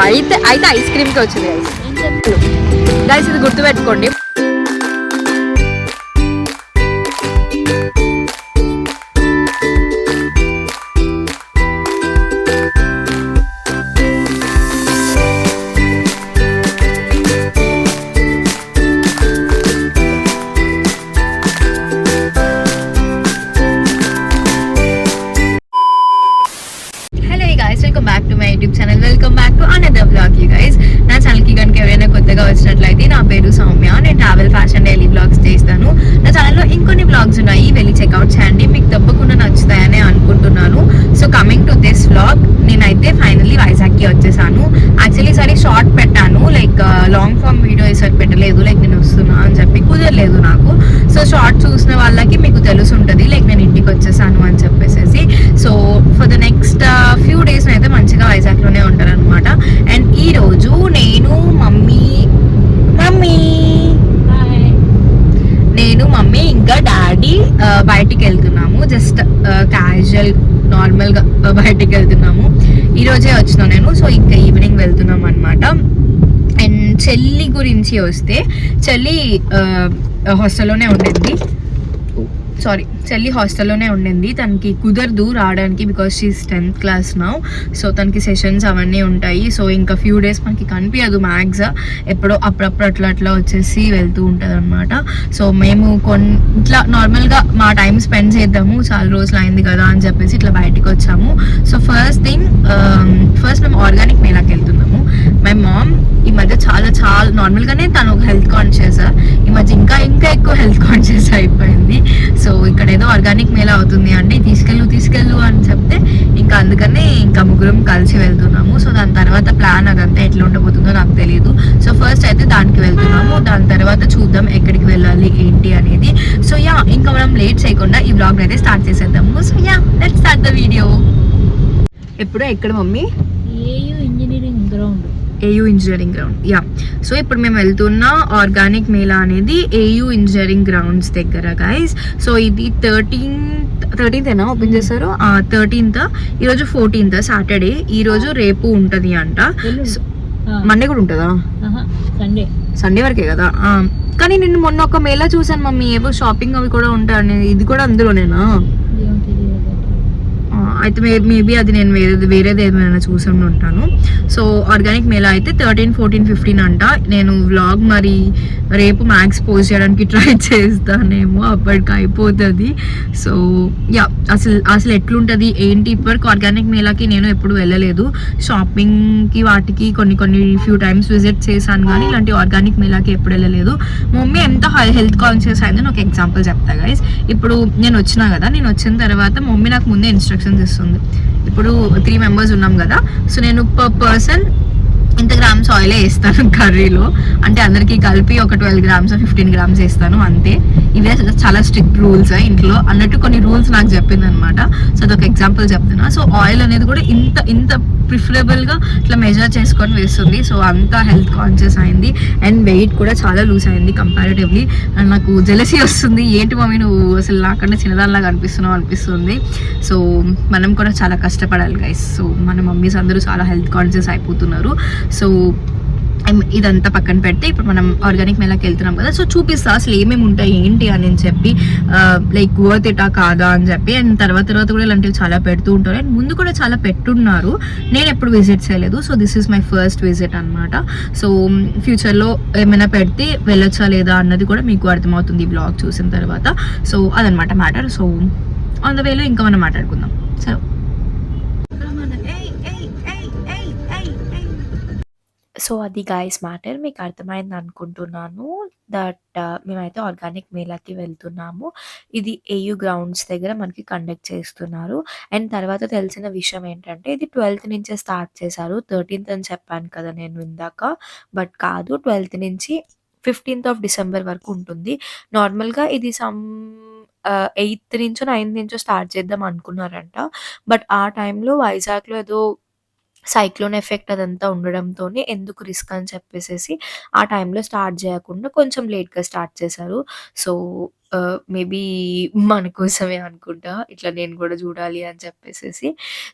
అయితే అయితే ఐస్ క్రీమ్కి వచ్చింది గైస్. గైస్ ఇది గుర్తుపెట్టుకోండి. వచ్చినట్లయితే నా పేరు సౌమ్య. నేను ట్రావెల్ ఫ్యాషన్ డైలీ బ్లాగ్స్ చేస్తాను. నా ఛానల్లో ఇంకొన్ని బ్లాగ్స్ ఉన్నాయి, వెళ్ళి చెక్అవుట్ చేయండి, మీకు తప్పకుండా నచ్చుతాయని అనుకుంటున్నాను. So coming to this blog, నేనైతే ఫైనల్లీ వైజాగ్కి వచ్చేసాను. యాక్చువల్లీ ఈసారి షార్ట్ పెట్టాను, లైక్ లాంగ్ ఫామ్ వీడియో ఈసారి పెట్టలేదు, లైక్ నేను వస్తున్నా అని చెప్పి కుదరలేదు నాకు. సో షార్ట్ చూసిన వాళ్ళకి మీకు తెలుసుంటుంది, లైక్ నేను ఇంటికి వచ్చేసాను అని చెప్పేసి. So for the next few days అయితే మంచిగా వైజాగ్లోనే ఉంటారు అనమాట. అండ్ ఈ రోజు నేను మమ్మీ ఇంకా డాడీ బయటికి వెళ్తున్నాము. జస్ట్ క్యాజువల్ నార్మల్గా బయటికి వెళ్తున్నాము. ఈరోజే వచ్చినా నేను. సో ఇంకా ఈవినింగ్ వెళ్తున్నాం అనమాట. అండ్ చెల్లి గురించి వస్తే, చెల్లి హాస్టల్లోనే ఉండింది. చెల్లి హాస్టల్లోనే ఉండింది. తనకి కుదరదు రావడానికి, because she's 10th class now. So తనకి సెషన్స్ అవన్నీ ఉంటాయి. సో ఇంకా ఫ్యూ డేస్ మనకి కనిపించదు మ్యాక్స్, ఎప్పుడో అప్పుడప్పుడు అట్లా వచ్చేసి వెళ్తూ ఉంటుంది అనమాట. సో మేము ఇట్లా నార్మల్గా మా టైం స్పెండ్ చేద్దాము, చాలా రోజులు అయింది కదా అని చెప్పేసి ఇట్లా బయటికి వచ్చాము. సో ఫస్ట్ మేము ఆర్గానిక్ మేళాకి వెళ్తున్నాము. మై మామ్ ఈ మధ్య చాలా నార్మల్గానే తను హెల్త్ కాన్షియస్, ఈ మధ్య ఇంకా ఎక్కువ హెల్త్ కాన్షియస్ అయిపోయింది. సో ఇక్కడ ఏదో ఆర్గానిక్ మేళా అవుతుంది అండి, తీసుకెళ్ళు అని చెప్తే ఇంకా అందుకనే ఇంకా ముగ్గురం కలిసి వెళ్తున్నాము. సో దాని తర్వాత ప్లాన్ అదంతా ఎట్లా ఉండబోతుందో నాకు తెలియదు. సో ఫస్ట్ అయితే దానికి వెళ్తున్నాము, దాని తర్వాత చూద్దాం ఎక్కడికి వెళ్ళాలి ఏంటి అనేది. సో ఇంకా మనం లేట్ చేయకుండా ఈ బ్లాగ్ అయితే స్టార్ట్ చేసేద్దాము. So let's start the video. ఎప్పుడు ఎక్కడ mummy? AU engineering ground. So ఇప్పుడు మేము వెళ్తున్న ఆర్గానిక్ మేళా అనేది ఏయూ ఇంజనీరింగ్ గ్రౌండ్స్ దగ్గర గైస్. సో ఇది 13th ఓపెన్ చేశారు. 13th, ఈరోజు 14th సాటర్డే. ఈ రోజు రేపు ఉంటది అంట. మండే కూడా ఉంటుందా? సండే వరకే కదా. కానీ నేను మొన్న ఒక మేళా చూసాను మమ్మీ, ఏవో షాపింగ్ అవి కూడా ఉంటాయి, ఇది కూడా అందులోనేనా? అయితే మేబీ అది నేను వేరేది ఏమైనా చూసి ఉంటాను. సో ఆర్గానిక్ మేళా అయితే 13, 14, 15 అంట. నేను వ్లాగ్ మరి రేపు మ్యాక్స్ పోస్ట్ చేయడానికి ట్రై చేస్తానేమో, అప్పటికి అయిపోతుంది. సో అసలు ఎట్లుంటుంది ఏంటి, ఇప్పటికి ఆర్గానిక్ మేళాకి నేను ఎప్పుడు వెళ్ళలేదు. షాపింగ్కి వాటికి కొన్ని ఫ్యూ టైమ్స్ విజిట్ చేశాను, కానీ ఇలాంటి ఆర్గానిక్ మేళాకి ఎప్పుడు వెళ్ళలేదు. మమ్మీ ఎంత హెల్త్ కాన్షియస్ అయిందో నాకు ఎగ్జాంపుల్ చెప్తా గైస్. ఇప్పుడు నేను వచ్చిన కదా, నేను వచ్చిన తర్వాత మమ్మీ నాకు ముందే ఇన్స్ట్రక్షన్స్ ఇస్తుంది. ఇప్పుడు 3 members ఉన్నాం కదా, సో నేను పర్ పర్సన్ ఇంత గ్రామ్స్ ఆయిలే వేస్తాను కర్రీలో. అంటే అందరికీ కలిపి ఒక 12 grams 15 grams వేస్తాను అంతే. ఇవే చాలా స్ట్రిక్ట్ రూల్స్ ఇంట్లో అన్నట్టు కొన్ని రూల్స్ నాకు చెప్పింది అనమాట. సో అదొక ఎగ్జాంపుల్ చెప్తున్నా. సో ఆయిల్ అనేది కూడా ఇంత ప్రిఫరబుల్గా ఇట్లా మెజర్ చేసుకొని వేస్తుంది. సో అంతా హెల్త్ కాన్షియస్ అయింది. అండ్ వెయిట్ కూడా చాలా లూజ్ అయింది కంపారిటివ్లీ. అండ్ నాకు జెలసీ వస్తుంది, ఏంటి మమ్మీ నువ్వు అసలు నాకన్నా చిన్నదానిలాగా అనిపిస్తుంది. సో మనం కూడా చాలా కష్టపడాలి గైస్. సో మన మమ్మీస్ అందరూ చాలా హెల్త్ కాన్షియస్ అయిపోతున్నారు. సో ఇదంతా పక్కన పెడితే ఇప్పుడు మనం ఆర్గానిక్ మేళాకి వెళ్తున్నాం కదా. సో చూపిస్తా అసలు ఏమేమి ఉంటాయి ఏంటి అని చెప్పి, లైక్ వర్త్ ఇటా కాదా అని చెప్పి. అండ్ తర్వాత కూడా ఇలాంటివి చాలా పెడుతూ ఉంటారు. అండ్ ముందు కూడా చాలా పెట్టున్నారు, నేను ఎప్పుడు విజిట్ చేయలేదు. So this is my first visit అనమాట. సో ఫ్యూచర్లో ఏమైనా పెడితే వెళ్ళొచ్చా లేదా అన్నది కూడా మీకు అర్థమవుతుంది ఈ బ్లాగ్ చూసిన తర్వాత. సో అదనమాట మ్యాటర్. సో ఆన్ ద వేలో ఇంకా మనం మాట్లాడుకుందాం. సో అది గైస్ మ్యాటర్, మీకు అర్థమైంది అనుకుంటున్నాను. దట్ మేమైతే ఆర్గానిక్ మేళాకి వెళ్తున్నాము. ఇది ఏయూ గ్రౌండ్స్ దగ్గర మనకి కండక్ట్ చేస్తున్నారు. అండ్ తర్వాత తెలిసిన విషయం ఏంటంటే ఇది 12th నుంచే స్టార్ట్ చేశారు. 13th అని చెప్పాను కదా నేను ఇందాక, బట్ కాదు, 12th నుంచి 15th of December వరకు ఉంటుంది. నార్మల్గా ఇది 8th నుంచో 9th నుంచో స్టార్ట్ చేద్దాం అనుకున్నారంట. బట్ ఆ టైంలో వైజాగ్లో ఏదో సైక్లోన్ ఎఫెక్ట్ అదంతా ఉండడంతోనే ఎందుకు రిస్క్ అని చెప్పేసేసి ఆ టైంలో స్టార్ట్ చేయకుండా కొంచెం లేట్‌గా స్టార్ట్ చేశారు. సో మేబీ మన కోసమే అనుకుంటా, ఇట్లా నేను కూడా చూడాలి అని చెప్పేసేసి.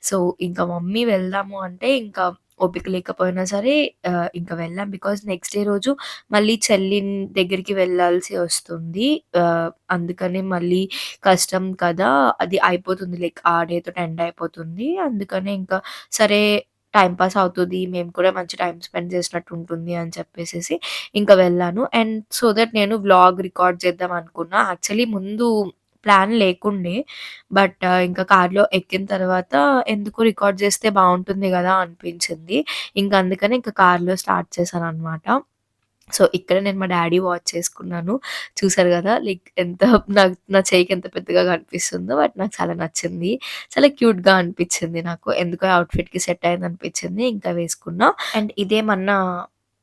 సో ఇంకా మమ్మీ వెళ్దాము అంటే ఇంకా ఓపిక లేకపోయినా సరే ఇంకా వెళ్ళాం. బికాజ్ నెక్స్ట్ డే రోజు మళ్ళీ చెల్లి దగ్గరికి వెళ్ళాల్సి వస్తుంది. అందుకని మళ్ళీ కష్టం కదా! అది అయిపోతుంది లైక్ ఆ డేతోటి ఎండ్ అయిపోతుంది. అందుకనే ఇంకా సరే టైమ్ పాస్ అవుతది. మేము కూడా మంచి టైమ్ స్పెండ్ చేసినట్టు ఉంటుంది అని చెప్పేసేసి ఇంకా వెళ్ళాను. అండ్ సో దట్ నేను వ్లాగ్ రికార్డ్ చేద్దాం అనుకున్నా. యాక్చువల్లీ ముందు ప్లాన్ లేకుండే. బట్ ఇంకా కార్‌లో ఎక్కిన తర్వాత ఎందుకు రికార్డ్ చేస్తే బావుంటుంది గదా! అనిపించింది. ఇంక అందుకని ఇంక కార్‌లో స్టార్ట్ చేశాననమాట. సో, ఇక్కడ నేను మా డ్యాడీ వాచ్ చేసుకున్నాను. చూసారు గదా! లైక్ ఎంత నా చెయ్యికి ఎంత పెద్దగా కనిపిస్తుందో. బట్ నాకు చాలా నచ్చింది. చాలా క్యూట్‌గా అనిపిచ్చింది నాకు. ఎందుకో అవుట్‌ఫిట్‌కి సెట్ అయిందనిపిచ్చింది. ఇంకా వేసుకున్నా. అండ్ ఇదేమన్నా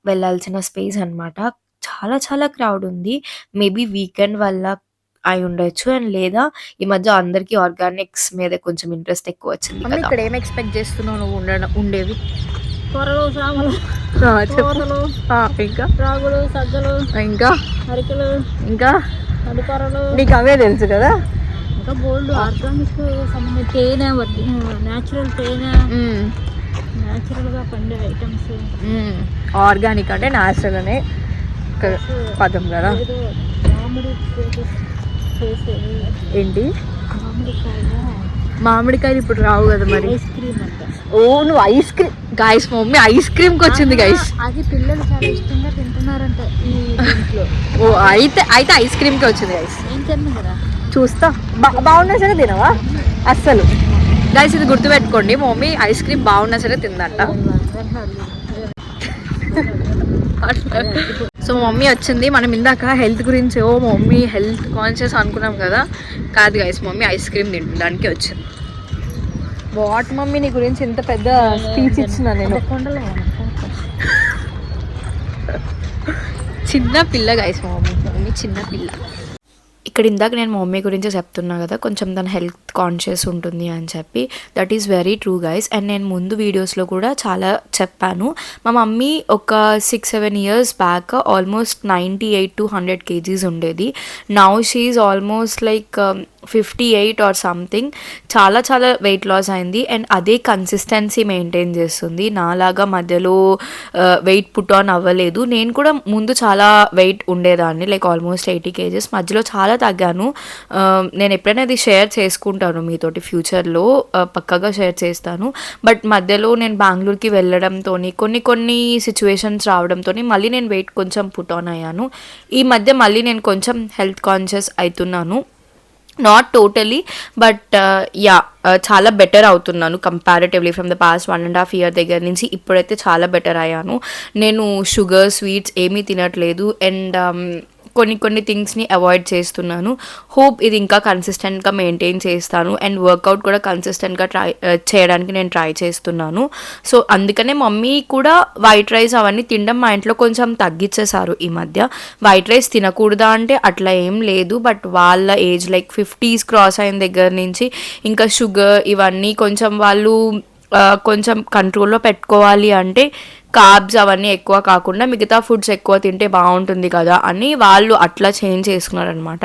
వెళ్ళాల్సిన స్పేస్ అనమాట. చాలా చాలా క్రౌడ్ ఉంది. మేబీ వీకెండ్ వల్ల అయుండొచ్చు. అండ్ లేదా ఈ మధ్య అందరికి ఆర్గానిక్స్ మీద కొంచెం ఇంట్రెస్ట్ ఎక్కువొచ్చింది కదా! ఇక్కడ ఏం ఎక్స్‌పెక్ట్ చేస్తున్నావు నువ్వు ఉండేవి? కొరలు, సామలు, కోతలు, ఇంకా రాగులు, సజ్జలు, ఇంకా అరికెలు, ఇంకా అడికొరలు, నీకు అవే తెలుసు కదా? ఇంకా బోల్డ్ ఆర్గానిక్ సంబంధించి తేనె, న్యాచురల్ తేనె, న్యాచురల్గా పండే ఐటమ్స్. ఆర్గానిక్ అంటే న్యాచురల్ అనే పదం కదా. ఏదో మామిడి చేసేది ఏంటి మామిడికాయ మామిడికాయలు ఇప్పుడు రావు కదా మరి. ఐస్ క్రీమ్ అంట. ఓ నువ్వు ice cream guys, mummy ice క్రీమ్కి వచ్చింది గైస్. అది పిల్లలు చాలా ఇష్టంగా తింటున్నారంట ఈ దీంట్లో. ఓ అయితే ఐస్ క్రీమ్కి వచ్చింది గైస్. ఏం తిన్నాను కదా చూస్తా బాగున్నా సరే తినవా అస్సలు. గైస్ ఇది గుర్తుపెట్టుకోండి, మమ్మీ ఐస్ క్రీమ్ బాగున్నా సరే తిందంట. సో మమ్మీ వచ్చింది. మనం ఇందాక హెల్త్ గురించి మమ్మీ హెల్త్ కాన్షియస్ అనుకున్నాం కదా, కాదు గైస్ మమ్మీ ఐస్ క్రీమ్ తినడానికి వచ్చింది. వాట్ మమ్మీ నీ గురించి ఇంత పెద్ద స్పీచ్ ఇచ్చిన నేను. చిన్న పిల్ల గైస్ మమ్మీ చిన్న పిల్ల. ఇక్కడ ఇందాక నేను మా మమ్మీ గురించి చెప్తున్నా కదా, కొంచెం తన హెల్త్ కాన్షియస్ ఉంటుంది అని చెప్పి. That is very true guys. And నేను ముందు వీడియోస్లో కూడా చాలా చెప్పాను. మా మమ్మీ ఒక 6-7 years back almost 98 to 100 kgs ఉండేది. Now she is almost like 58 or something. చాలా చాలా వెయిట్ లాస్ అయింది. అండ్ అదే కన్సిస్టెన్సీ మెయింటైన్ చేస్తుంది. నాలాగా మధ్యలో వెయిట్ పుట్ ఆన్ అవ్వలేదు. నేను కూడా ముందు చాలా వెయిట్ ఉండేదాన్ని, లైక్ ఆల్మోస్ట్ 80 kgs. మధ్యలో చాలా తగ్గాను. నేను ఎప్పుడైనా ఇది షేర్ చేసుకుంటాను మీతోటి ఫ్యూచర్లో, పక్కాగా షేర్ చేస్తాను. బట్ మధ్యలో నేను బెంగళూరుకి వెళ్ళడంతో కొన్ని సిచ్యువేషన్స్ రావడంతో మళ్ళీ నేను వెయిట్ కొంచెం పుట్ ఆన్ అయ్యాను. ఈ మధ్య మళ్ళీ నేను కొంచెం హెల్త్ కాన్షియస్ అవుతున్నాను. నాట్ టోటలీ బట్ చాలా బెటర్ అవుతున్నాను comparatively from the past 1.5 year దగ్గర నుంచి. ఇప్పుడైతే చాలా బెటర్ అయ్యాను. నేను షుగర్ స్వీట్స్ ఏమీ తినట్లేదు. అండ్ కొన్ని థింగ్స్ని అవాయిడ్ చేస్తున్నాను. హోప్ ఇది ఇంకా కన్సిస్టెంట్గా మెయింటైన్ చేస్తాను. అండ్ వర్కౌట్ కూడా కన్సిస్టెంట్గా చేయడానికి నేను ట్రై చేస్తున్నాను. సో అందుకనే మమ్మీ కూడా వైట్ రైస్ అవన్నీ తినడం మా ఇంట్లో కొంచెం తగ్గించేశారు ఈ మధ్య. వైట్ రైస్ తినకూడదా అంటే అట్లా ఏం లేదు. బట్ వాళ్ళ ఏజ్ లైక్ 50s క్రాస్ అయిన దగ్గర నుంచి ఇంకా షుగర్ ఇవన్నీ కొంచెం వాళ్ళు కొంచెం కంట్రోల్లో పెట్టుకోవాలి అంటే కార్బ్స్ అవన్నీ ఎక్కువ కాకుండా మిగతా ఫుడ్స్ ఎక్కువ తింటే బాగుంటుంది కదా అని వాళ్ళు అట్లా చేంజ్ చేసుకున్నారనమాట.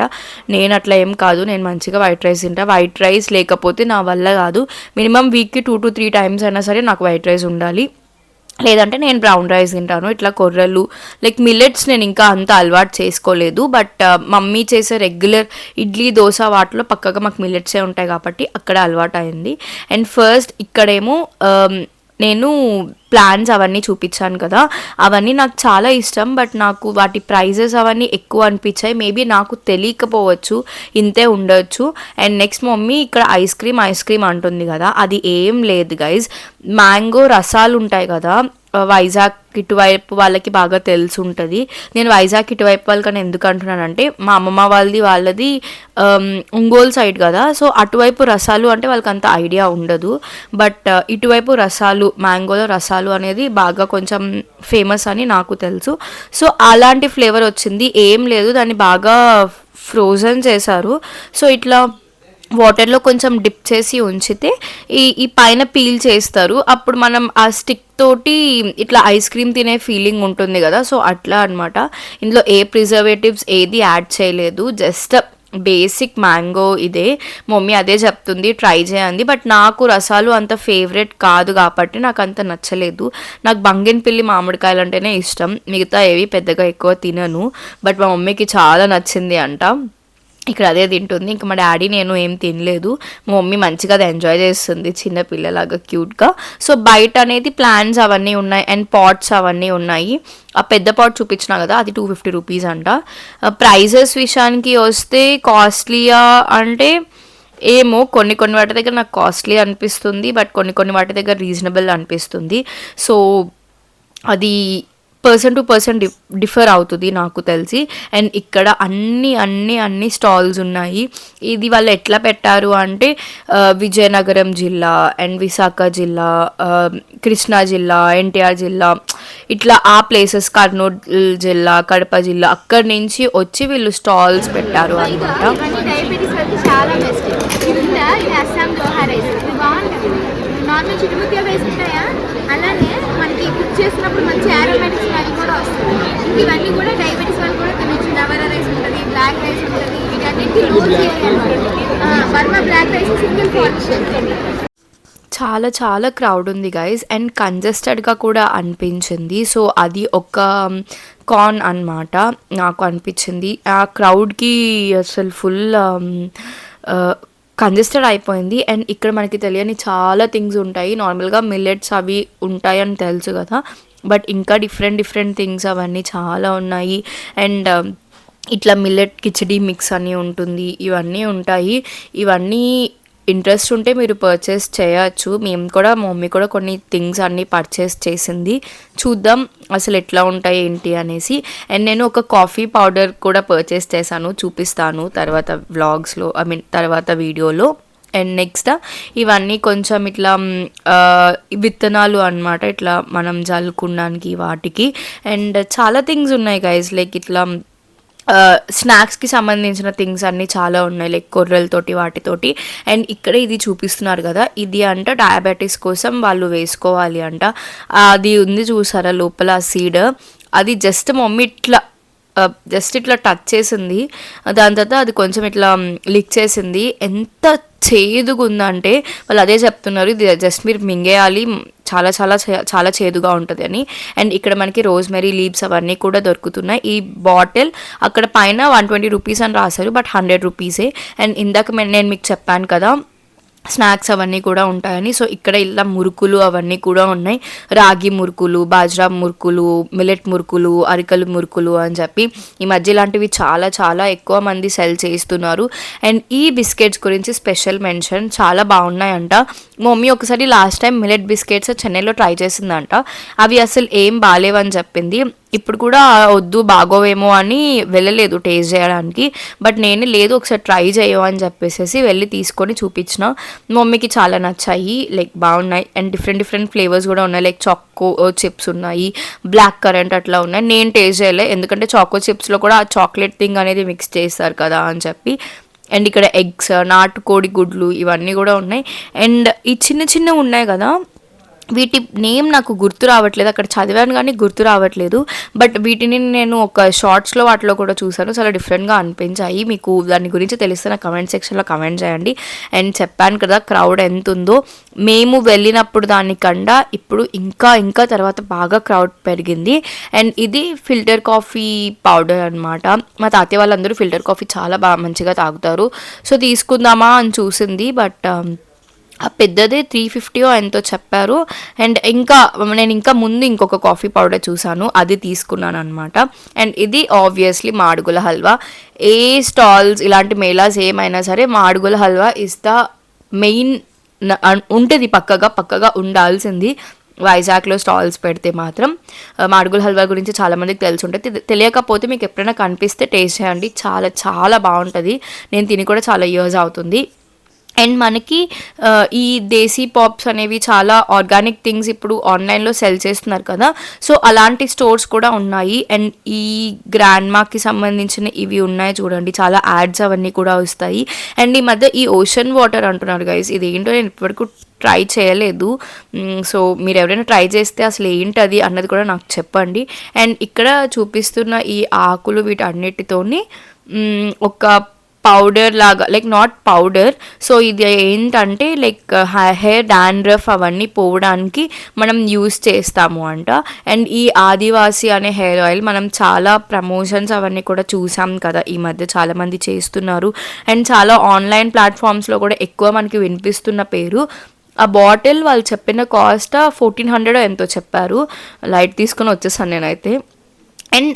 నేను అట్లా ఏం కాదు, నేను మంచిగా వైట్ రైస్ తింటా. వైట్ రైస్ లేకపోతే నా వల్ల కాదు. మినిమం వీక్కి 2 to 3 times అయినా సరే నాకు వైట్ రైస్ ఉండాలి. లేదంటే నేను బ్రౌన్ రైస్ తింటాను. ఇట్లా కొర్రలు లైక్ మిల్లెట్స్ నేను ఇంకా అంత అలవాటు చేసుకోలేదు. బట్ మమ్మీ చేసే రెగ్యులర్ ఇడ్లీ దోశ వాటిలో పక్కగా మాకు మిల్లెట్సే ఉంటాయి కాబట్టి అక్కడ అలవాటు అయింది. అండ్ ఫస్ట్ ఇక్కడేమో నేను ప్లాన్స్ అవన్నీ చూపించాను కదా, అవన్నీ నాకు చాలా ఇష్టం. బట్ నాకు వాటి ప్రైజెస్ అవన్నీ ఎక్కువ అనిపించాయి. మేబీ నాకు తెలియకపోవచ్చు, ఇంతే ఉండొచ్చు. అండ్ నెక్స్ట్ మమ్మీ ఇక్కడ ఐస్ క్రీమ్ అంటుంది కదా, అది ఏం లేదు గైజ్. మ్యాంగో రసాలు ఉంటాయి కదా, వైజాగ్ ఇటువైపు వాళ్ళకి బాగా తెలిసి ఉంటుంది. నేను వైజాగ్ ఇటువైపు వాళ్ళకని ఎందుకు అంటున్నానంటే మా అమ్మమ్మ వాళ్ళది ఒంగోలు సైడ్ కదా, సో అటువైపు రసాలు అంటే వాళ్ళకి అంత ఐడియా ఉండదు. బట్ ఇటువైపు రసాలు, మ్యాంగోలో రసాలు అనేది బాగా కొంచెం ఫేమస్ అని నాకు తెలుసు. సో అలాంటి ఫ్లేవర్ వచ్చింది. ఏం లేదు, దాన్ని బాగా ఫ్రోజన్ చేశారు. సో ఇట్లా వాటర్లో కొంచెం డిప్ చేసి ఉంచితే ఈ పైన పీల్ చేస్తారు. అప్పుడు మనం ఆ స్టిక్ తోటి ఇట్లా ఐస్ క్రీమ్ తినే ఫీలింగ్ ఉంటుంది కదా, సో అట్లా అనమాట. ఇందులో ఏ ప్రిజర్వేటివ్స్ ఏది యాడ్ చేయలేదు. జస్ట్ బేసిక్ మ్యాంగో ఇదే. మమ్మీ అదే చెప్తుంది ట్రై చేయండి, బట్ నాకు రసాలు అంత ఫేవరెట్ కాదు కాబట్టి నాకు అంత నచ్చలేదు. నాకు బంగినపల్లి మామిడికాయలు అంటేనే ఇష్టం, మిగతా ఏవి పెద్దగా ఎక్కువ తినను. బట్ మా మమ్మీకి చాలా నచ్చింది అంట, ఇక్కడ అదే తింటుంది. ఇంకా మా డాడీ నేను ఏం తినలేదు. మా మమ్మీ మంచిగా అది ఎంజాయ్ చేస్తుంది చిన్న పిల్లలాగా క్యూట్గా. సో బయట అనేది ప్లాంట్స్ అవన్నీ ఉన్నాయి అండ్ పాట్స్ అవన్నీ ఉన్నాయి. ఆ పెద్ద పాట్ చూపించినా కదా, అది 250 రూపీస్ అంట. ప్రైజెస్ విషయానికి వస్తే కాస్ట్లీయా అంటే ఏమో, కొన్ని కొన్ని వాటి దగ్గర నాకు కాస్ట్లీ అనిపిస్తుంది, బట్ కొన్ని కొన్ని వాటి దగ్గర రీజనబుల్ అనిపిస్తుంది. సో అది పర్సన్ టు పర్సన్ డిఫర్ అవుతుంది నాకు తెలిసి. అండ్ ఇక్కడ అన్ని స్టాల్స్ ఉన్నాయి. ఇది వాళ్ళు ఎట్లా పెట్టారు అంటే విజయనగరం జిల్లా అండ్ విశాఖ జిల్లా, కృష్ణా జిల్లా, ఎన్టీఆర్ జిల్లా, ఇట్లా ఆ ప్లేసెస్, కర్నూలు జిల్లా, కడప జిల్లా, అక్కడి నుంచి వచ్చి వీళ్ళు స్టాల్స్ పెట్టారు అనమాట. నార్మల్ చిట్టుముత్యాలు వేసుకుంటాయా, అలానే మనకి కుక్ చేసినప్పుడు మంచి ఆరోమాటిక్ స్మెల్ కూడా వస్తుంది. ఇవన్నీ కూడా డయాబెటీస్ వాళ్ళు కూడా తినొచ్చు. లవరా రైస్ ఉంటుంది, బ్లాక్ రైస్ ఉంటుంది, వీటన్నిటికీ Burma black rice single portion. చాలా చాలా క్రౌడ్ ఉంది గైస్, అండ్ కంజెస్టెడ్గా కూడా అనిపించింది. సో అది ఒక కాన్ అన్నమాట నాకు అనిపించింది. ఆ క్రౌడ్కి అసలు ఫుల్ కంజెస్టెడ్ అయిపోయింది. అండ్ ఇక్కడ మనకి తెలియని చాలా థింగ్స్ ఉంటాయి. నార్మల్గా మిల్లెట్స్ అవి ఉంటాయని తెలుసు కదా, బట్ ఇంకా డిఫరెంట్ థింగ్స్ అవన్నీ చాలా ఉన్నాయి. అండ్ ఇట్లా మిల్లెట్ కిచడీ మిక్స్ అని ఉంటుంది, ఇవన్నీ ఉంటాయి. ఇవన్నీ ఇంట్రెస్ట్ ఉంటే మీరు పర్చేస్ చేయొచ్చు. మేము కూడా, మా మమ్మీ కూడా కొన్ని థింగ్స్ అన్నీ పర్చేస్ చేసింది. చూద్దాం అసలు ఎట్లా ఉంటాయి ఏంటి అనేసి. అండ్ నేను ఒక కాఫీ పౌడర్ కూడా పర్చేస్ చేశాను, చూపిస్తాను తర్వాత వ్లాగ్స్లో, తర్వాత వీడియోలో. అండ్ నెక్స్ట్ ఇవన్నీ కొంచెం ఇట్లా విత్తనాలు అన్నమాట, ఇట్లా మనం జల్లుకోవడానికి వాటికి. అండ్ చాలా థింగ్స్ ఉన్నాయి గైస్, లైక్ ఇట్లా స్నాక్స్కి సంబంధించిన థింగ్స్ అన్నీ చాలా ఉన్నాయి, లైక్ కొర్రలతోటి వాటితోటి. అండ్ ఇక్కడ ఇది చూపిస్తున్నారు కదా, ఇది అంట డయాబెటీస్ కోసం వాళ్ళు వేసుకోవాలి అంట. అది ఉంది చూసారా లోపల సీడ్, అది జస్ట్ మమ్మీ ఇట్లా టచ్ చేసింది, దాని తర్వాత అది కొంచెం ఇట్లా లిక్ చేసింది. ఎంత చేదుగా ఉందంటే వాళ్ళు అదే చెప్తున్నారు, ఇది జస్ట్ మీరు మింగేయాలి, చాలా చాలా చాలా చేదుగా ఉంటుంది అని. అండ్ ఇక్కడ మనకి రోజ్మెరీ లీవ్స్ అవన్నీ కూడా దొరుకుతున్నాయి. ఈ బాటిల్ అక్కడ పైన 120 రూపీస్ అని రాశారు, బట్ 100 రూపీసే. అండ్ ఇందాక నేను మీకు చెప్పాను కదా స్నాక్స్ అవన్నీ కూడా ఉంటాయని. సో ఇక్కడ ఇలా మురుకులు అవన్నీ కూడా ఉన్నాయి, రాగి మురుకులు, బాజ్రా మురుకులు, మిల్లెట్ మురుకులు, అరికలు మురుకులు అని చెప్పి ఈ మధ్య ఇలాంటివి చాలా చాలా ఎక్కువ మంది సెల్ చేస్తున్నారు. అండ్ ఈ బిస్కెట్స్ గురించి స్పెషల్ మెన్షన్, చాలా బాగున్నాయంట. మమ్మీ ఒకసారి లాస్ట్ టైం మిల్లెట్ బిస్కెట్స్ చెన్నైలో ట్రై చేసిందంట, అవి అసలు ఏం బాగాలేవని చెప్పింది. ఇప్పుడు కూడా వద్దు బాగోవేమో అని వెళ్ళలేదు టేస్ట్ చేయడానికి, బట్ నేను లేదు ఒకసారి ట్రై చేయవు అని చెప్పేసి వెళ్ళి తీసుకొని చూపించిన. మమ్మీకి చాలా నచ్చాయి, లైక్ బాగున్నాయి. అండ్ డిఫరెంట్ ఫ్లేవర్స్ కూడా ఉన్నాయి, లైక్ చాకో చిప్స్ ఉన్నాయి, బ్లాక్ కరెంట్ అట్లా ఉన్నాయి. నేను టేస్ట్ చేయలే, ఎందుకంటే చాకో చిప్స్లో కూడా ఆ చాక్లెట్ థింగ్ అనేది మిక్స్ చేస్తారు కదా అని చెప్పి. అండ్ ఇక్కడ ఎగ్స్, నాటుకోడి గుడ్లు ఇవన్నీ కూడా ఉన్నాయి. అండ్ ఈ చిన్న ఉన్నాయి కదా, వీటి నేమ్ నాకు గుర్తు రావట్లేదు, అక్కడ చదివాను కానీ గుర్తు రావట్లేదు. బట్ వీటిని నేను ఒక షార్ట్స్లో వాటిలో కూడా చూసాను, చాలా డిఫరెంట్గా అనిపించాయి. మీకు దాని గురించి తెలిస్తే నా కమెంట్ సెక్షన్లో కమెంట్ చేయండి. అండ్ చెప్పాను కదా క్రౌడ్ ఎంత ఉందో, మేము వెళ్ళినప్పుడు దానికన్నా ఇప్పుడు ఇంకా తర్వాత బాగా క్రౌడ్ పెరిగింది. అండ్ ఇది ఫిల్టర్ కాఫీ పౌడర్ అనమాట. మా తాతయ్య వాళ్ళందరూ ఫిల్టర్ కాఫీ చాలా బాగా మంచిగా తాగుతారు. సో తీసుకుందామా అని చూసింది, బట్ ఆ పెద్దదే 350 ఎంతో చెప్పారు. అండ్ నేను ఇంకా ముందు ఇంకొక కాఫీ పౌడర్ చూసాను, అది తీసుకున్నాను అనమాట. అండ్ ఇది ఆబ్వియస్లీ మాడుగుల హల్వా. ఏ స్టాల్స్ ఇలాంటి మేళాస్ ఏమైనా సరే Madugula halwa is the main ఉంటుంది, పక్కగా ఉండాల్సింది. వైజాగ్లో స్టాల్స్ పెడితే మాత్రం. మాడుగుల హల్వా గురించి చాలామందికి తెలిసి ఉంటుంది, తెలియకపోతే మీకు ఎప్పుడైనా కనిపిస్తే టేస్ట్ చేయండి, చాలా చాలా బాగుంటుంది. నేను తిని కూడా చాలా ఇయర్స్ అవుతుంది. అండ్ మనకి ఈ దేశీ పాప్స్ అనేవి చాలా ఆర్గానిక్ థింగ్స్ ఇప్పుడు ఆన్లైన్లో సెల్ చేస్తున్నారు కదా, సో అలాంటి స్టోర్స్ కూడా ఉన్నాయి. అండ్ ఈ గ్రాండ్ మాకి సంబంధించిన ఇవి ఉన్నాయి చూడండి, చాలా యాడ్స్ అవన్నీ కూడా వస్తాయి. అండ్ ఈ మధ్య ఈ ఓషన్ వాటర్ అంటున్నారు గైస్, ఇది ఏంటో నేను ఇప్పటివరకు ట్రై చేయలేదు. సో మీరు ఎవరైనా ట్రై చేస్తే అసలు ఏంటది అన్నది కూడా నాకు చెప్పండి. అండ్ ఇక్కడ చూపిస్తున్న ఈ ఆకులు వీటన్నిటితోని ఒక పౌడర్ లాగా, లైక్ నాట్ పౌడర్. సో ఇది ఏంటంటే లైక్ హెయిర్ డాండ్రఫ్ అవన్నీ పోవడానికి మనం యూస్ చేస్తాము అంట. అండ్ ఈ ఆదివాసి అనే హెయిర్ ఆయిల్ మనం చాలా ప్రమోషన్స్ అవన్నీ కూడా చూసాం కదా ఈ మధ్య, చాలామంది చేస్తున్నారు. అండ్ చాలా ఆన్లైన్ ప్లాట్ఫామ్స్లో కూడా ఎక్కువ మనకి వినిపిస్తున్న పేరు. ఆ బాటిల్ వాళ్ళు చెప్పిన కాస్ట్ 1400 ఎంతో చెప్పారు. లైట్ తీసుకొని వచ్చేసాను నేనైతే. అండ్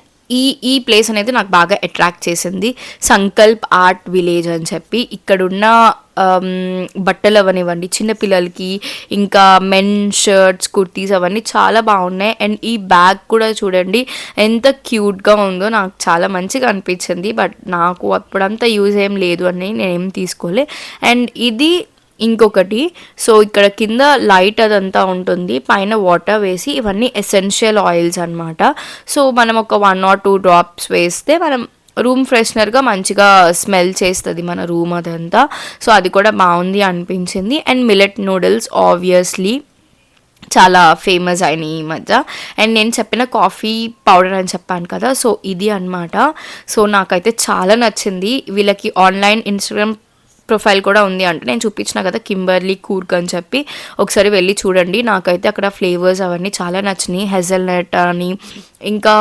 ఈ ప్లేస్ అనేది నాకు బాగా అట్రాక్ట్ చేసింది. సంకల్ప్ ఆర్ట్ విలేజ్ అని చెప్పి ఇక్కడున్న బట్టలు అవనివ్వండి చిన్నపిల్లలకి, ఇంకా మెన్ షర్ట్స్, కుర్తీస్ అవన్నీ చాలా బాగున్నాయి. అండ్ ఈ బ్యాగ్ కూడా చూడండి ఎంత క్యూట్గా ఉందో, నాకు చాలా మంచిగా అనిపించింది. బట్ నాకు అప్పుడంతా యూజ్ ఏం లేదు అని నేనేం తీసుకోలే. అండ్ ఇది ఇంకొకటి, సో ఇక్కడ కింద లైట్ అదంతా ఉంటుంది, పైన వాటర్ వేసి ఇవన్నీ ఎసెన్షియల్ ఆయిల్స్ అనమాట. సో మనం ఒక 1 or 2 drops వేస్తే మనం రూమ్ ఫ్రెషనర్గా మంచిగా స్మెల్ చేస్తుంది మన రూమ్ అదంతా. సో అది కూడా బాగుంది అనిపించింది. అండ్ మిల్లెట్ నూడిల్స్ ఆబ్వియస్లీ చాలా ఫేమస్ అయినాయి ఈ మధ్య. అండ్ నేను చెప్పిన కాఫీ పౌడర్ అని చెప్పాను కదా, సో ఇది అనమాట. సో నాకైతే చాలా నచ్చింది. వీళ్ళకి ఆన్లైన్ ఇన్స్టాగ్రామ్ ప్రొఫైల్ కూడా ఉంది అంటే నేను చూపించిన కదా కింబర్లీ కూర్గ్ అని చెప్పి, ఒకసారి వెళ్ళి చూడండి. నాకైతే అక్కడ ఫ్లేవర్స్ అవన్నీ చాలా నచ్చినాయి. హెజల్నట్ అని ఇంకా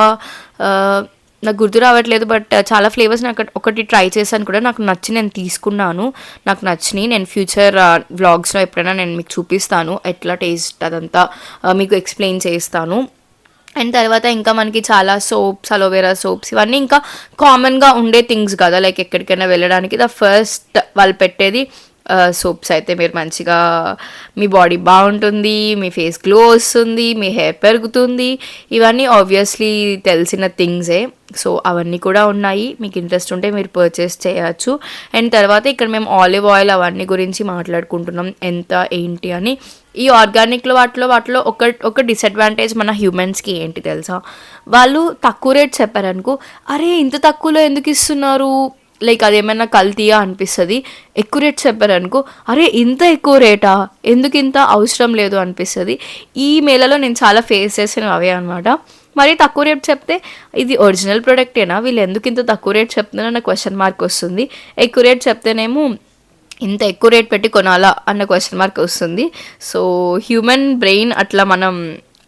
నాకు గుర్తు రావట్లేదు, బట్ చాలా ఫ్లేవర్స్ నాకు ఒకటి ట్రై చేశాను కూడా, నాకు నచ్చి నేను తీసుకున్నాను. నాకు నచ్చినాయి. నేను ఫ్యూచర్ వ్లాగ్స్లో ఎప్పుడైనా నేను మీకు చూపిస్తాను ఎట్లా టేస్ట్ అదంతా మీకు ఎక్స్ప్లెయిన్ చేస్తాను. అండ్ తర్వాత ఇంకా మనకి చాలా సోప్స్, అలోవెరా సోప్స్ ఇవన్నీ ఇంకా కామన్గా ఉండే థింగ్స్ కదా, లైక్ ఎక్కడికైనా వెళ్ళడానికి ఫస్ట్ వాళ్ళు పెట్టేది సోప్స్. అయితే మీరు మంచిగా మీ బాడీ బాగుంటుంది, మీ ఫేస్ గ్లో వస్తుంది, మీ హెయిర్ పెరుగుతుంది, ఇవన్నీ ఆబ్వియస్లీ తెలిసిన థింగ్సే. సో అవన్నీ కూడా ఉన్నాయి, మీకు ఇంట్రెస్ట్ ఉంటే మీరు పర్చేస్ చేయొచ్చు. అండ్ తర్వాత ఇక్కడ మేము ఆలివ్ ఆయిల్ అవన్నీ గురించి మాట్లాడుకుంటున్నాం, ఎంత ఏంటి అని. ఈ ఆర్గానిక్లో వాటిలో ఒక డిసడ్వాంటేజ్ మన హ్యూమన్స్కి ఏంటి తెలుసా, వాళ్ళు తక్కువ రేట్ చెప్పారనుకో, అరే ఇంత తక్కువలో ఎందుకు ఇస్తున్నారు, లైక్ అదేమైనా కల్తీయా అనిపిస్తుంది. ఎక్కువ రేట్ చెప్పారనుకో, అరే ఇంత ఎక్కువ రేటా, ఎందుకు ఇంత అవసరం లేదు అనిపిస్తుంది. ఈ మేళలో నేను చాలా ఫేస్ చేసిన అవే అనమాట. మరి తక్కువ రేట్ చెప్తే ఇది ఒరిజినల్ ప్రోడక్టేనా, వీళ్ళు ఎందుకు ఇంత తక్కువ రేట్ చెప్తున్నారో అన్న క్వశ్చన్ మార్క్ వస్తుంది. ఎక్కువ రేట్ చెప్తేనేమో ఇంత ఎక్కువ రేట్ పెట్టి కొనాలా అన్న క్వశ్చన్ మార్క్ వస్తుంది. సో హ్యూమన్ బ్రెయిన్ అట్లా మనం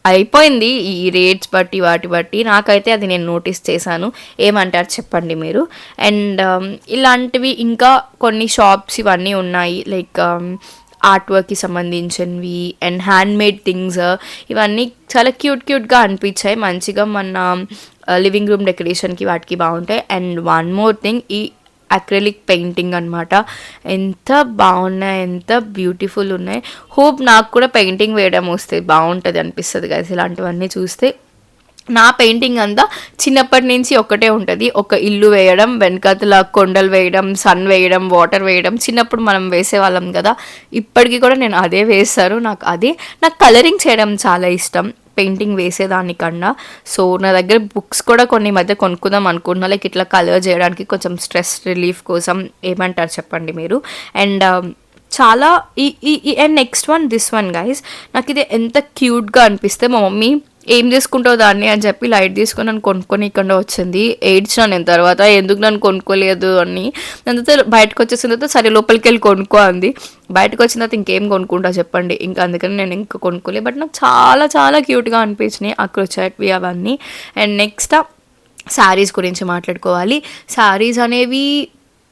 అయిపోయింది ఈ రేట్స్ బట్టి వాటి బట్టి. నాకైతే అది నేను నోటీస్ చేశాను. ఏమంటారు చెప్పండి మీరు. అండ్ ఇలాంటివి ఇంకా కొన్ని షాప్స్ ఇవన్నీ ఉన్నాయి, లైక్ ఆర్ట్ వర్క్కి సంబంధించినవి అండ్ హ్యాండ్మేడ్ థింగ్స్, ఇవన్నీ చాలా క్యూట్గా అనిపించాయి. మంచిగా మన లివింగ్ రూమ్ డెకరేషన్కి వాటికి బాగుంటాయి. అండ్ వన్ మోర్ థింగ్, ఈ అక్రిలిక్ పెయింటింగ్ అనమాట, ఎంత బాగున్నాయి, ఎంత బ్యూటిఫుల్ ఉన్నాయి. హోప్ నాకు కూడా పెయింటింగ్ వేయడం వస్తే బాగుంటుంది అనిపిస్తుంది కదా ఇలాంటివన్నీ చూస్తే. నా పెయింటింగ్ అంతా చిన్నప్పటి నుంచి ఒకటే ఉంటుంది, ఒక ఇల్లు వేయడం, వెనకతల కొండలు వేయడం, సన్ వేయడం, వాటర్ వేయడం. చిన్నప్పుడు మనం వేసేవాళ్ళం కదా, ఇప్పటికీ కూడా నేను అదే వేస్తాను. నాకు కలరింగ్ చేయడం చాలా ఇష్టం పెయింటింగ్ వేసేదానికన్నా. సో నా దగ్గర బుక్స్ కూడా కొన్ని మధ్య కొనుక్కుందాం అనుకుంటున్నా, లైక్ ఇట్లా కలర్ చేయడానికి కొంచెం స్ట్రెస్ రిలీఫ్ కోసం. ఏమంటారు చెప్పండి మీరు. అండ్ చాలా and next one this one guy's, నాకు ఇది ఎంత క్యూట్గా అనిపిస్తే మా మమ్మీ ఏం చేసుకుంటావు దాన్ని అని చెప్పి లైట్ తీసుకొని నన్ను కొనుక్కొని ఇక్కడ వచ్చింది. ఏడ్చినా నేను తర్వాత, ఎందుకు నన్ను కొనుక్కోలేదు అని. దాంతో బయటకు వచ్చేసిన తర్వాత సరే లోపలికి వెళ్ళి కొనుక్కో అంది. బయటకు వచ్చిన తర్వాత ఇంకేం కొనుక్కుంటా చెప్పండి, ఇంకా అందుకని నేను ఇంకా కొనుక్కోలేదు. బట్ నాకు చాలా చాలా క్యూట్గా అనిపించినాయి అక్కడ వచ్చేటివి అవన్నీ. అండ్ నెక్స్ట్ శారీస్ గురించి మాట్లాడుకోవాలి. శారీస్ అనేవి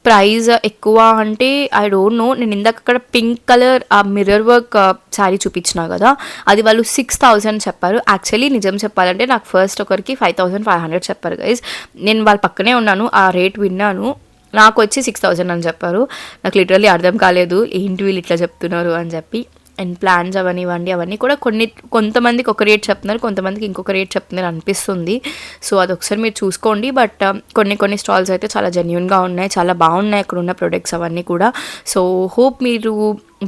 ప్రైస్ ఎక్కువ అంటే ఐ డోంట్ నో. నేను ఇందాక అక్కడ పింక్ కలర్ ఆ మిర్రర్ వర్క్ శారీ చూపించినా కదా, అది వాళ్ళు 6000 చెప్పారు. యాక్చువల్లీ నిజం చెప్పాలంటే నాకు ఫస్ట్ ఒకరికి 5500 చెప్పారు గైస్. నేను వాళ్ళ పక్కనే ఉన్నాను, ఆ రేట్ విన్నాను. నాకు వచ్చి 6000 అని చెప్పారు. నాకు లిటరల్లీ అర్థం కాలేదు ఏంటి వీళ్ళు ఇట్లా చెప్తున్నారు అని చెప్పి. అండ్ ప్లాన్స్ అవన్నీ కూడా కొంతమందికి ఒక రేట్ చెప్తున్నారు, కొంతమందికి ఇంకొక రేట్ చెప్తున్నారు అనిపిస్తుంది. సో అదొకసారి మీరు చూసుకోండి. బట్ కొన్ని స్టాల్స్ అయితే చాలా జెన్యూన్గా ఉన్నాయి, చాలా బాగున్నాయి అక్కడ ఉన్న ప్రొడక్ట్స్ అవన్నీ కూడా. సో హోప్ మీరు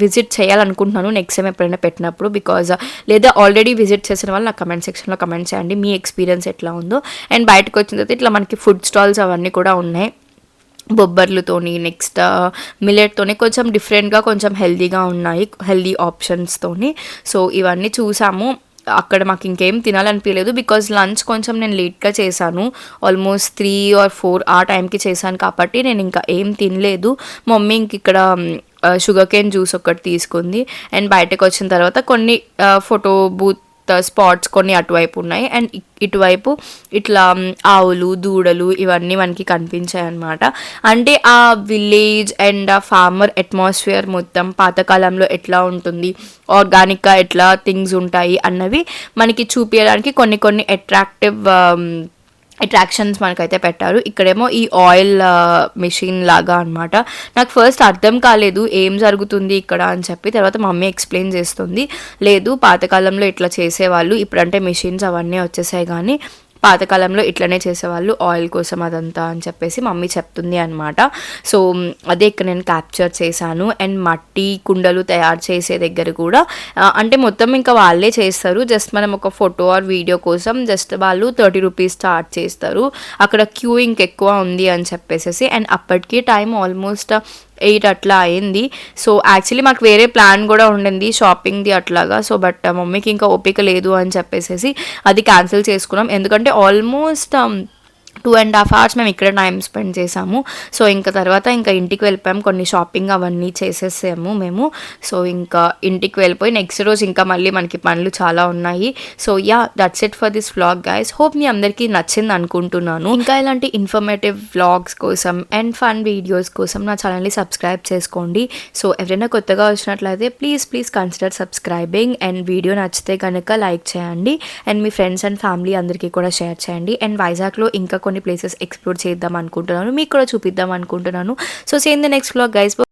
విజిట్ చేయాలనుకుంటున్నాను నెక్స్ట్ టైం ఎప్పుడైనా పెట్టినప్పుడు, బికాజ్ లేదా ఆల్రెడీ విజిట్ చేసిన వాళ్ళు నాకు కమెంట్ సెక్షన్లో కమెంట్ చేయండి మీ ఎక్స్పీరియన్స్ ఎట్లా ఉందో. అండ్ బయటకు వచ్చిన తర్వాత ఇట్లా మనకి ఫుడ్ స్టాల్స్ అవన్నీ కూడా ఉన్నాయి, బొబ్బర్లతోని, నెక్స్ట్ మిల్లెట్తోని, కొంచెం డిఫరెంట్గా కొంచెం హెల్దీగా ఉన్నాయి, హెల్దీ ఆప్షన్స్తోని. సో ఇవన్నీ చూసాము. అక్కడ మాకు ఇంకేం తినాలనిపించలేదు, బికాజ్ లంచ్ కొంచెం నేను లేట్గా చేశాను, ఆల్మోస్ట్ 3 or 4 ఆ టైంకి చేశాను కాబట్టి నేను ఇంకా ఏం తినలేదు. మమ్మీ ఇంక ఇక్కడ షుగర్ కేన్ జ్యూస్ ఒకటి తీసుకుంది. అండ్ బయటకు వచ్చిన తర్వాత కొన్ని ఫోటో బూత్ స్పాట్స్ కొన్ని అటువైపు ఉన్నాయి, అండ్ ఇటువైపు ఇట్లా ఆవులు దూడలు ఇవన్నీ మనకి కనిపించాయి అన్నమాట. అంటే ఆ విలేజ్ అండ్ ఆ ఫార్మర్ అట్మాస్ఫియర్ మొత్తం పాతకాలంలో ఎట్లా ఉంటుంది, ఆర్గానిక్గా ఎట్లా థింగ్స్ ఉంటాయి అన్నవి మనకి చూపించడానికి కొన్ని అట్రాక్షన్స్ మనకైతే పెట్టారు. ఇక్కడేమో ఈ ఆయిల్ మిషన్ లాగా అనమాట. నాకు ఫస్ట్ అర్థం కాలేదు ఏం జరుగుతుంది ఇక్కడ అని చెప్పి, తర్వాత మమ్మీ ఎక్స్ప్లెయిన్ చేస్తుంది, లేదు పాతకాలంలో ఇట్లా చేసేవాళ్ళు, ఇప్పుడంటే మిషన్స్ అవన్నీ వచ్చేసాయి కానీ పాతకాలంలో ఇట్లనే చేసేవాళ్ళు ఆయిల్ కోసం అదంతా అని చెప్పేసి మమ్మీ చెప్తుంది అనమాట. సో అదే ఇక్కడ నేను క్యాప్చర్ చేశాను. అండ్ మట్టి కుండలు తయారు చేసే దగ్గర కూడా అంటే మొత్తం ఇంకా వాళ్ళే చేస్తారు, జస్ట్ మనం ఒక ఫోటో ఆర్ వీడియో కోసం జస్ట్ వాళ్ళు 30 రూపీస్ చార్జ్ చేస్తారు. అక్కడ క్యూ ఇంకెక్కువ ఉంది అని చెప్పేసి, అండ్ అప్పటికి టైం ఆల్మోస్ట్ 8 అట్లా అయింది. సో యాక్చువల్లీ మాకు వేరే ప్లాన్ కూడా ఉండింది షాపింగ్ది అట్లాగా. సో బట్ మమ్మీకి ఇంకా ఓపిక లేదు అని చెప్పేసి అది క్యాన్సిల్ చేసుకున్నాం. ఎందుకంటే ఆల్మోస్ట్ 2.5 hours మేము ఇక్కడ టైం స్పెండ్ చేసాము. సో ఇంకా తర్వాత ఇంకా ఇంటికి వెళ్ళిపోయాము, కొన్ని షాపింగ్ అవన్నీ చేసేసాము మేము. సో ఇంకా ఇంటికి వెళ్ళిపోయి నెక్స్ట్ రోజు ఇంకా మళ్ళీ మనకి పనులు చాలా ఉన్నాయి. So ya, that's it for this vlog guys. Hope మీ అందరికీ నచ్చింది అనుకుంటున్నాను. ఇంకా ఇలాంటి ఇన్ఫర్మేటివ్ వ్లాగ్స్ కోసం అండ్ ఫన్ వీడియోస్ కోసం నా ఛానల్ని సబ్స్క్రైబ్ చేసుకోండి. సో ఎవరైనా కొత్తగా వచ్చినట్లయితే please consider subscribing. And video నచ్చితే కనుక లైక్ చేయండి, అండ్ మీ ఫ్రెండ్స్ అండ్ ఫ్యామిలీ అందరికీ కూడా షేర్ చేయండి. అండ్ వైజాగ్లో ఇంకా కొన్ని ప్లేసెస్ ఎక్స్ప్లోర్ చేద్దాం అనుకుంటున్నాను, మీకు కూడా చూపిద్దాం అనుకుంటున్నాను. So see in the next vlog guys.